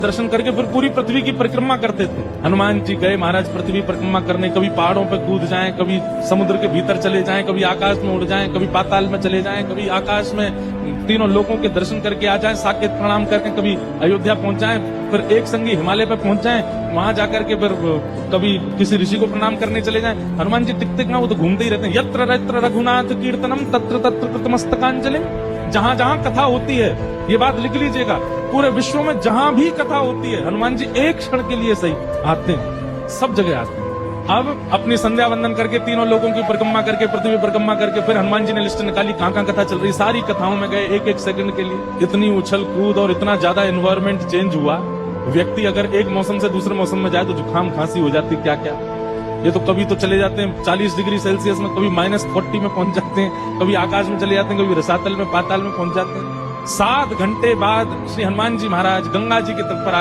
दर्शन करके फिर पूरी पृथ्वी की परिक्रमा करते थे। हनुमान जी गए महाराज पृथ्वी परिक्रमा करने, कभी पहाड़ों पे कूद जाएं, कभी समुद्र के भीतर चले जाएं, कभी आकाश में उड़ जाएं, कभी पाताल में चले जाएं, कभी आकाश में तीनों लोगों के दर्शन करके आ जाएं, साकेत प्रणाम करके कभी अयोध्या पहुंच जाएं, फिर एक संगी हिमालय पे पहुंच जाएं, वहां जाकर के फिर कभी किसी ऋषि को प्रणाम करने चले जाएं। हनुमान जी टिक टिक ना वो तो घूमते ही रहते हैं। यत्र यत्र रघुनाथ कीर्तनम तत्र तत्र कृतमस्तकांजलिम। जहां जहां कथा होती है, ये बात लिख लीजिएगा, पूरे विश्व में जहां भी कथा होती है हनुमान जी एक क्षण के लिए सही आते हैं, सब जगह आते हैं। अब अपनी संध्या वंदन करके तीनों लोगों की परिक्रमा करके पृथ्वी परिक्रमा करके फिर हनुमान जी ने लिस्ट निकाली कहां कहां कथा चल रही, सारी कथाओं में गए एक एक सेकंड के लिए। इतनी उछल कूद और इतना ज्यादा एनवायरमेंट चेंज हुआ, व्यक्ति अगर एक मौसम से दूसरे मौसम में जाए तो जुकाम खांसी हो जाती, क्या क्या। ये तो कभी तो चले जाते हैं 40 डिग्री सेल्सियस में, कभी -40 में पहुंच जाते हैं, कभी आकाश में चले जाते हैं, कभी रसातल में पाताल में पहुंच जाते हैं। 7 घंटे बाद श्री हनुमान जी महाराज गंगा जी के तट पर